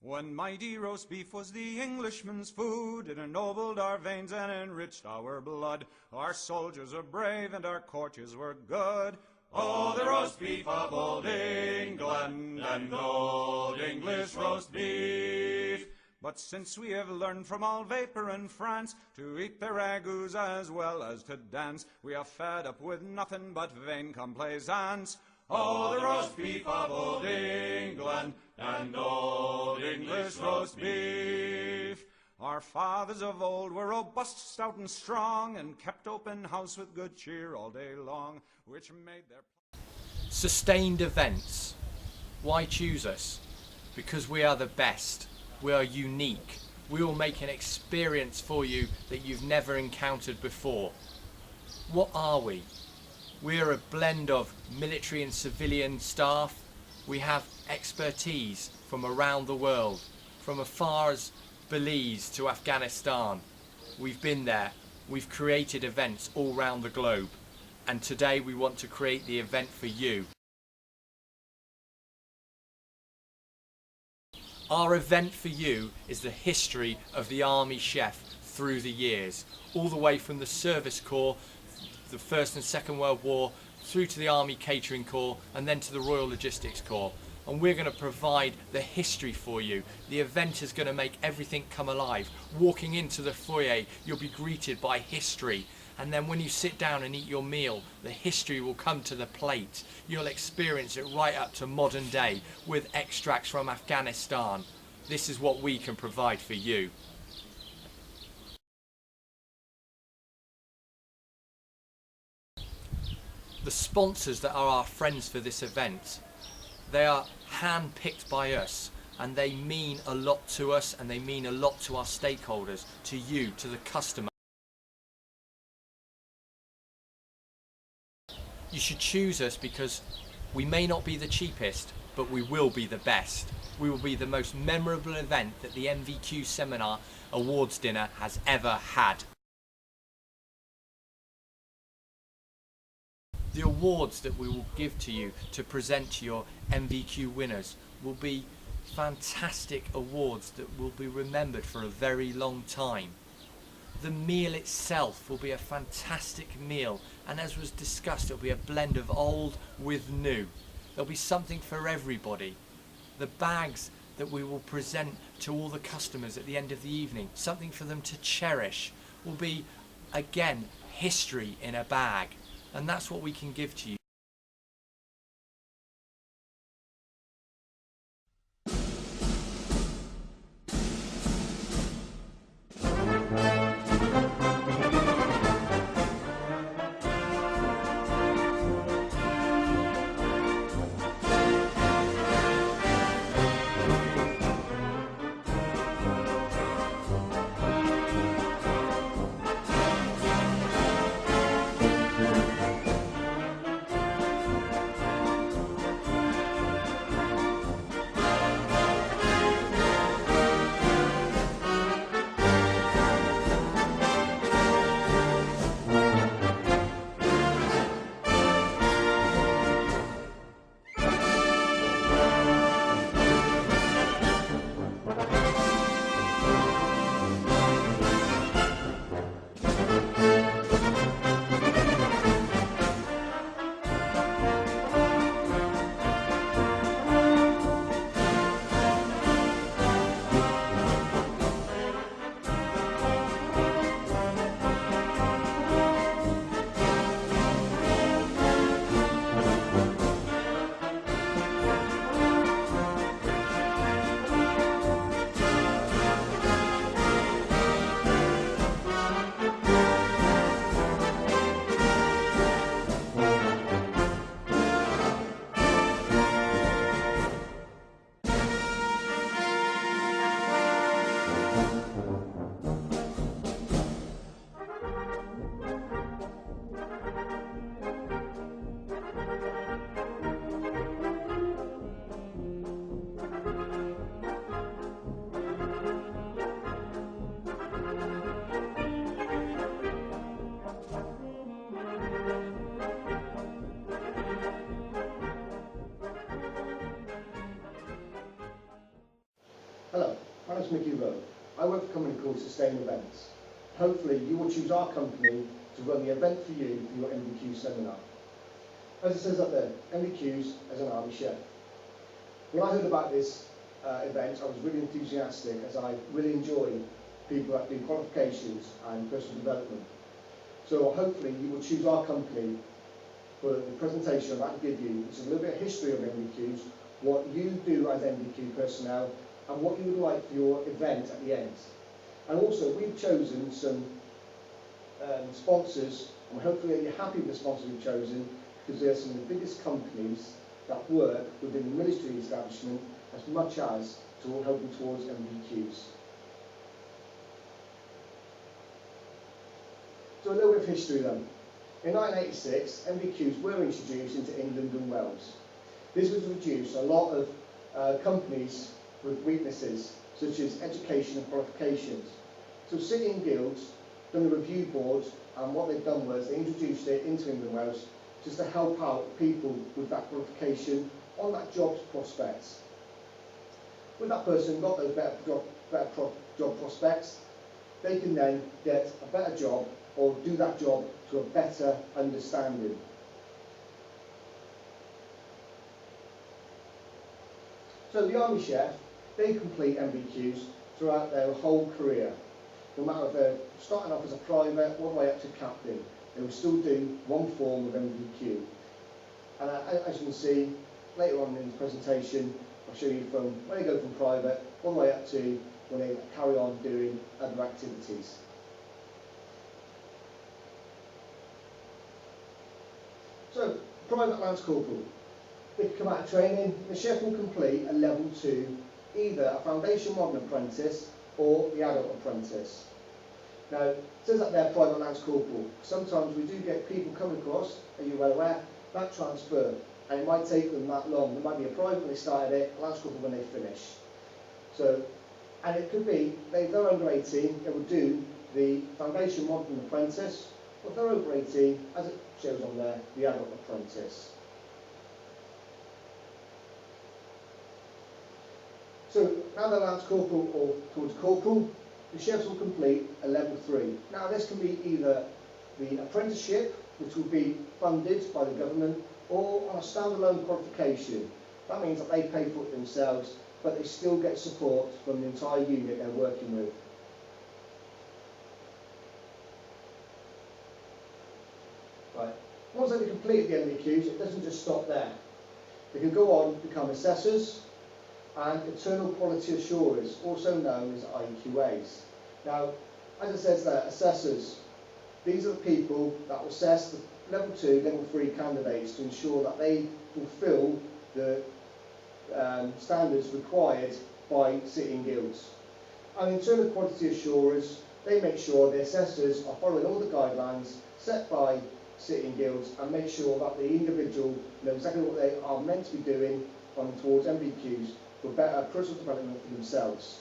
When mighty roast beef was the Englishman's food, it ennobled our veins and enriched our blood. Our soldiers were brave and our courtiers were good. Oh, the roast beef of old England and old English roast beef. But since we have learned from all vapor and France to eat the ragouts as well as to dance, we are fed up with nothing but vain complaisance. Oh, the roast beef of old England and old English roast beef. Our fathers of old were robust, stout, and strong, and kept open house with good cheer all day long, which made their... Sustained events. Why choose us? Because we are the best. We are unique. We will make an experience for you that you've never encountered before. What are we? We are a blend of military and civilian staff. We have expertise from around the world, from as far as Belize to Afghanistan. We've been there. We've created events all around the globe. And today we want to create the event for you. Our event for you is the history of the Army Chef through the years, all the way from the Service Corps, the First and Second World War, through to the Army Catering Corps, and then to the Royal Logistics Corps. And we're going to provide the history for you. The event is going to make everything come alive. Walking into the foyer, you'll be greeted by history. And then when you sit down and eat your meal, the history will come to the plate. You'll experience it right up to modern day with extracts from Afghanistan. This is what we can provide for you. The sponsors that are our friends for this event, they are hand-picked by us, and they mean a lot to us, and they mean a lot to our stakeholders, to you, to the customer. You should choose us because we may not be the cheapest, but we will be the best. We will be the most memorable event that the MVQ Seminar Awards Dinner has ever had. The awards that we will give to you to present to your MVQ winners will be fantastic awards that will be remembered for a very long time. The meal itself will be a fantastic meal, and as was discussed, it will be a blend of old with new. There'll be something for everybody. The bags that we will present to all the customers at the end of the evening, something for them to cherish, will be, again, history in a bag. And that's what we can give to you. Hello, my name is Mickey Rowe. I work for a company called Sustain Events. Hopefully you will choose our company to run the event for you for your MBQ seminar. As it says up there, MBQs as an Army chef. When I heard about this event, I was really enthusiastic, as I really enjoy people that do qualifications and personal development. So hopefully you will choose our company for the presentation I'm about to give you, which is a little bit of history of MBQs, what you do as MBQ personnel, and what you would like for your event at the end. And also, we've chosen some sponsors, and hopefully you're happy with the sponsors we've chosen, because they're some of the biggest companies that work within the military establishment as much as to helping towards MBQs. So a little bit of history then. In 1986, MBQs were introduced into England and Wales. This was to reduce a lot of companies with weaknesses, such as education and qualifications. So City and Guilds done a review board, and what they've done was they introduced it into England and Wales just to help out people with that qualification on that job prospects. With that person got those better job prospects, they can then get a better job or do that job to a better understanding. So the Army chef, they complete MBQs throughout their whole career. No matter if they're starting off as a private all the way up to captain, they will still do one form of MBQ. And as you can see, later on in the presentation, I'll show you from when they go from private all the way up to when they carry on doing other activities. So, private lance corporal. They come out of training, the chef will complete a level 2, either a foundation modern apprentice or the adult apprentice. Now, it says that they're private lance corporal. Sometimes we do get people coming across, are you well aware, that transfer, and it might take them that long. There might be a private when they started it, a lance corporal when they finish. So, and it could be, if they're under 18, they will do the foundation modern apprentice, or if they're over 18, as it shows on there, the adult apprentice. So now they're lance corporal or towards corporal, the chefs will complete a level 3. Now this can be either the apprenticeship, which will be funded by the government, or on a standalone qualification. That means that they pay for it themselves, but they still get support from the entire unit they're working with. Right. Once they've completed the MBQs, it doesn't just stop there. They can go on to become assessors and internal quality assurers, also known as IQAs. Now, as it says there, assessors, these are the people that will assess the level 2, level 3 candidates to ensure that they fulfil the standards required by City and Guilds. And internal quality assurers, they make sure the assessors are following all the guidelines set by City and Guilds and make sure that the individual knows exactly what they are meant to be doing on towards MBQs for better personal development for themselves.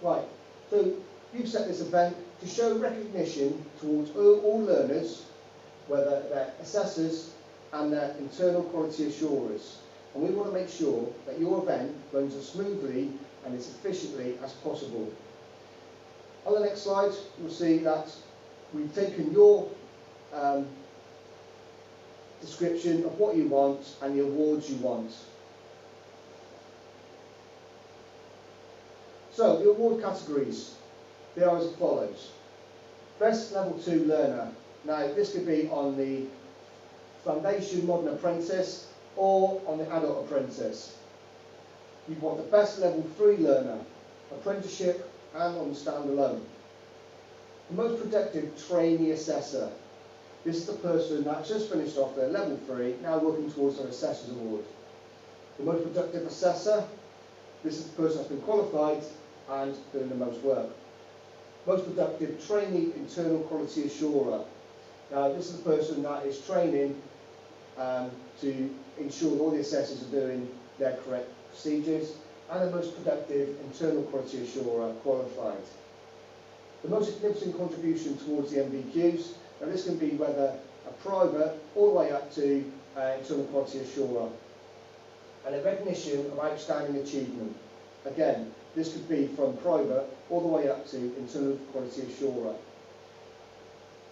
Right, so you've set this event to show recognition towards all learners, whether they're assessors and their internal quality assurers. And we want to make sure that your event runs as smoothly and as efficiently as possible. On the next slide, you'll see that we've taken your description of what you want and the awards you want. So, the award categories, they are as follows. Best Level 2 Learner. Now, this could be on the Foundation Modern Apprentice or on the Adult Apprentice. You want the Best Level 3 Learner, Apprenticeship and on the Standalone. The Most Productive Trainee Assessor. This is the person that's just finished off their Level 3, now working towards their Assessor's Award. The Most Productive Assessor. This is the person that's been qualified and doing the most work. Most Productive Trainee Internal Quality Assurer. Now, this is the person that is training to ensure that all the assessors are doing their correct procedures, and the Most Productive Internal Quality Assurer qualified. The most significant contribution towards the MBQs, now this can be whether a private all the way up to internal quality assurer. and a recognition of outstanding achievement. Again, this could be from private all the way up to internal quality assurer.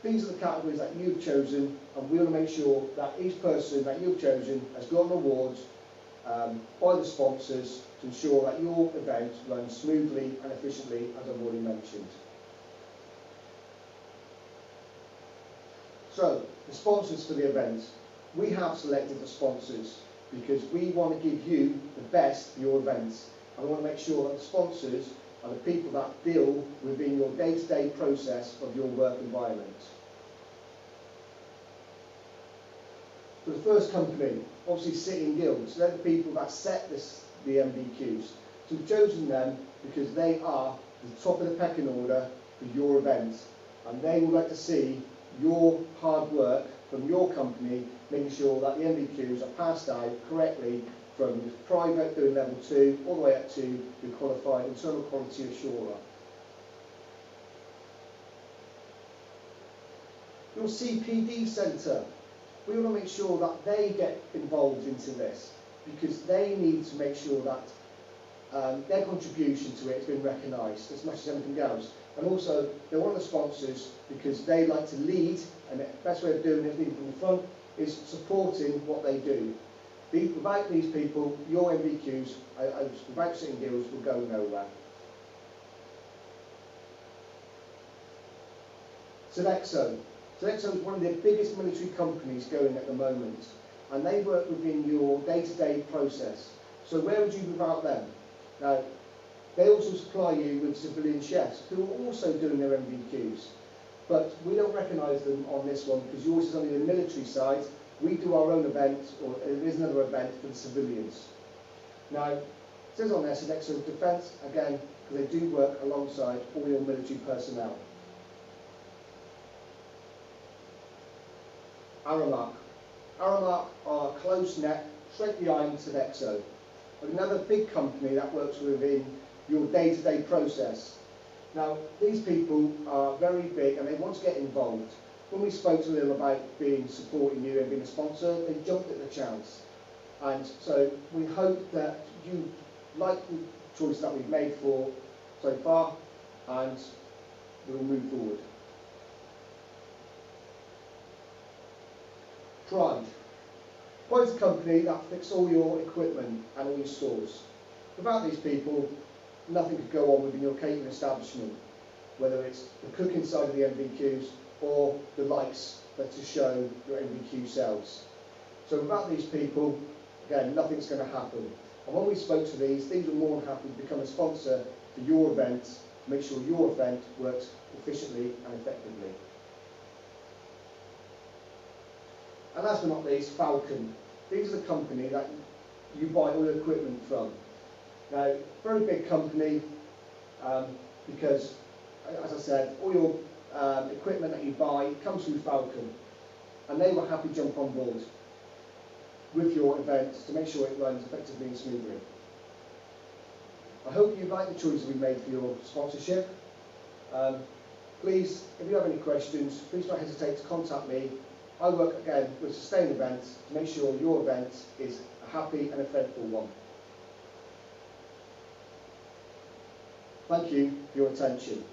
These are the categories that you've chosen, and we want to make sure that each person that you've chosen has got an award by the sponsors to ensure that your event runs smoothly and efficiently, as I've already mentioned. So, the sponsors for the event. We have selected the sponsors because we want to give you the best for your events. And we want to make sure that the sponsors are the people that deal within your day-to-day process of your work environment. So the first company, obviously Sitting Guilds, they're the people that set the MVQs. So we've chosen them because they are the top of the pecking order for your event, and they would like to see your hard work from your company, making sure that the MVQs are passed out correctly from private doing level 2 all the way up to your qualified internal quality assurer. Your CPD centre, we want to make sure that they get involved into this because they need to make sure that their contribution to it has been recognised as much as anything else. And also, they're one of the sponsors because they like to lead, and the best way of doing it, leading from the front, is supporting what they do. Without these people, your MVQs, without Sitting Guilds, will go nowhere. Sodexo. Sodexo is one of the biggest military companies going at the moment, and they work within your day-to-day process. So where would you be without them? Now, they also supply you with civilian chefs who are also doing their MVQs. But we don't recognise them on this one because yours is only the military side. We do our own event, or there is another event for the civilians. Now, it says on there, Sodexo Defence, again, because they do work alongside all your military personnel. Aramark. Aramark are close-knit, straight behind Sodexo. Another big company that works within your day-to-day process. Now, these people are very big and they want to get involved. When we spoke to them about supporting you and being a sponsor, they jumped at the chance. And so we hope that you like the choice that we've made for so far, and we'll move forward. Pride. Pride is a company that fixes all your equipment and all your stores. Without these people, nothing could go on within your catering establishment, whether it's the cooking side of the MVQs or the lights that to show your MVQ sales. So without these people, again, nothing's going to happen. And when we spoke to these were more than happy to become a sponsor for your event, to make sure your event works efficiently and effectively. And last but not least, Falcon. These are the company that you buy all your equipment from. Now, very big company because, as I said, all your equipment that you buy comes through Falcon, and they will happily jump on board with your event to make sure it runs effectively and smoothly. I hope you like the choices we made for your sponsorship. Please, if you have any questions, please don't hesitate to contact me. I work again with Sustain Events to make sure your event is a happy and eventful one. Thank you for your attention.